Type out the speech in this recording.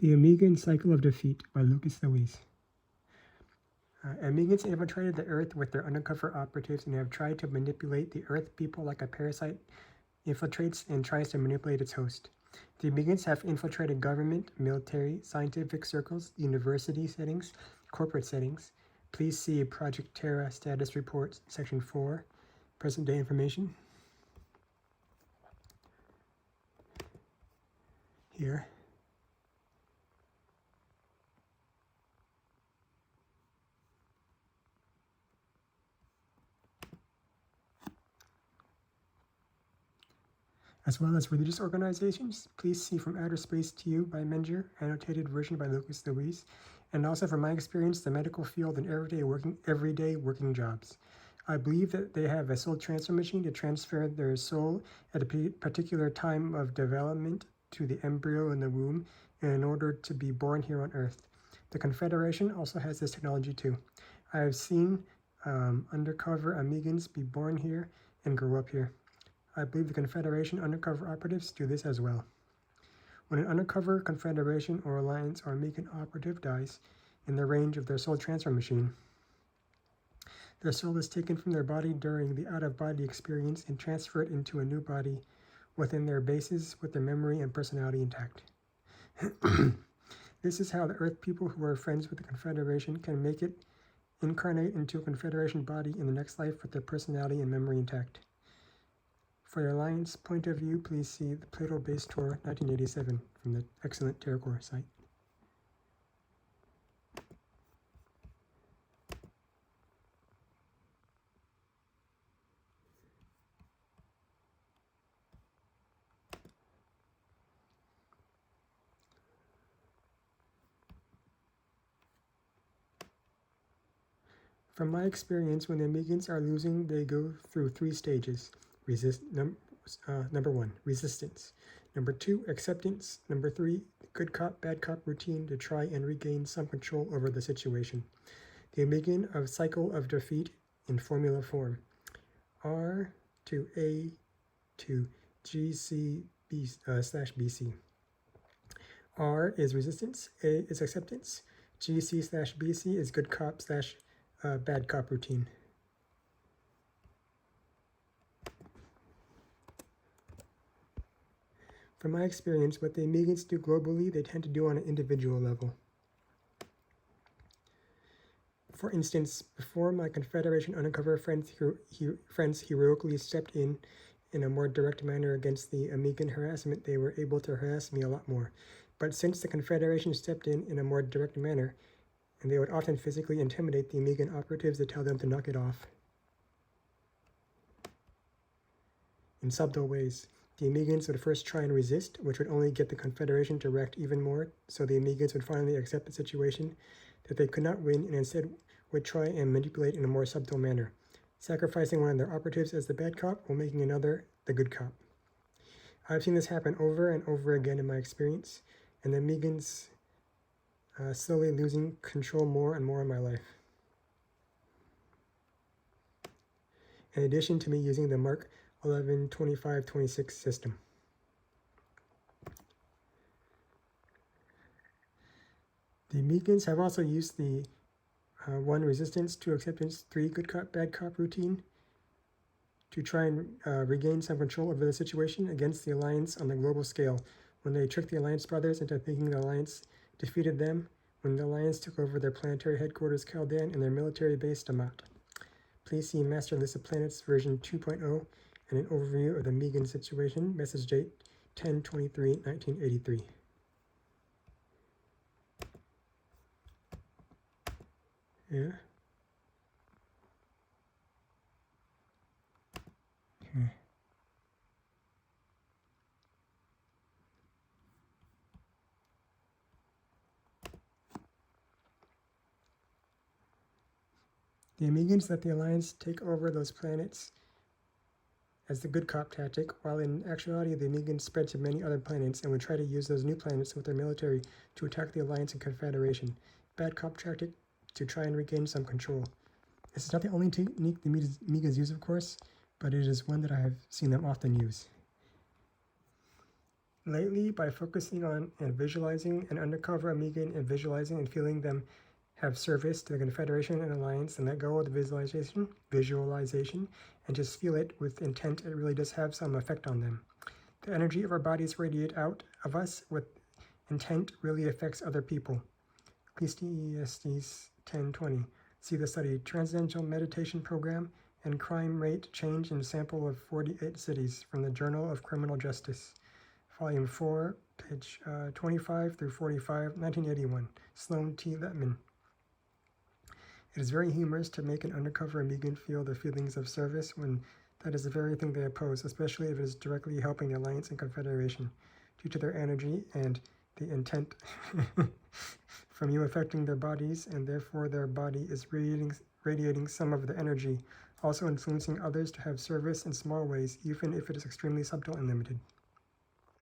The Omegan Cycle of Defeat by Lucus Louize. Omegans infiltrated the Earth with their undercover operatives and have tried to manipulate the Earth people like a parasite infiltrates and tries to manipulate its host. The Omegans have infiltrated government, military, scientific circles, university settings, corporate settings. Please see Project Terra Status Report Section 4, Present Day Information. Here. As well as religious organizations. Please see From Outer Space to You by Menger, annotated version by Lucus Louize, and also from my experience, the medical field and everyday working jobs. I believe that they have a soul transfer machine to transfer their soul at a particular time of development to the embryo in the womb in order to be born here on Earth. The Confederation also has this technology too. I have seen undercover Omegans be born here and grow up here. I believe the Confederation undercover operatives do this as well. When an undercover Confederation or Alliance or Omegan operative dies in the range of their soul transfer machine, their soul is taken from their body during the out-of-body experience and transferred into a new body within their bases with their memory and personality intact. This is how the Earth people who are friends with the Confederation can make it incarnate into a Confederation body in the next life with their personality and memory intact. For your Alliance point of view, please see the Plato Base Tour 1987 from the excellent TerraKor Site. From my experience, when the Omegans are losing, they go through 3 stages. Number 1, resistance. Number 2, acceptance. Number 3, good cop, bad cop routine to try and regain some control over the situation. The Omegan of cycle of defeat in formula form. R to A to GC /BC. R is resistance, A is acceptance, GC /BC is good cop / bad cop routine. From my experience, what the Omegans do globally, they tend to do on an individual level. For instance, before my Confederation undercover friends heroically stepped in a more direct manner against the Omegan harassment, they were able to harass me a lot more. But since the Confederation stepped in a more direct manner, and they would often physically intimidate the Omegan operatives to tell them to knock it off. In subtle ways. The Omegans would first try and resist, which would only get the Confederation to react even more, so the Omegans would finally accept the situation that they could not win and instead would try and manipulate in a more subtle manner, sacrificing one of their operatives as the bad cop while making another the good cop. I've seen this happen over and over again in my experience, and the Omegans slowly losing control more and more in my life. In addition to me using the Mark 11-25-26 system. The Omegans have also used the 1 resistance, 2 acceptance, 3 good cop, bad cop routine to try and regain some control over the situation against the Alliance on the global scale, when they tricked the Alliance brothers into thinking the Alliance defeated them, when the Alliance took over their planetary headquarters Caldan and their military base Damat. Please see Master List of Planets version 2.0 and an overview of the Omegan situation, message date 10/23/1983. Yeah. Okay. The Omegans let the Alliance take over those planets as the good cop tactic, while in actuality the Omegans spread to many other planets and would try to use those new planets with their military to attack the Alliance and Confederation. Bad cop tactic to try and regain some control. This is not the only technique the Omegans use, of course, but it is one that I have seen them often use. Lately, by focusing on and visualizing an undercover Omegan and visualizing and feeling them have service to the Confederation and Alliance, and let go of the visualization, and just feel it with intent, it really does have some effect on them. The energy of our bodies radiate out of us with intent really affects other people. Ecclesiastes 10:20. See the study, Transcendental Meditation Program and Crime Rate Change in a Sample of 48 Cities from the Journal of Criminal Justice, Volume 4, page 25 through 45, 1981, Sloan T. Letman. It is very humorous to make an undercover Omegan feel the feelings of service when that is the very thing they oppose, especially if it is directly helping the Alliance and Confederation, due to their energy and the intent from you affecting their bodies, and therefore their body is radiating some of the energy, also influencing others to have service in small ways, even if it is extremely subtle and limited.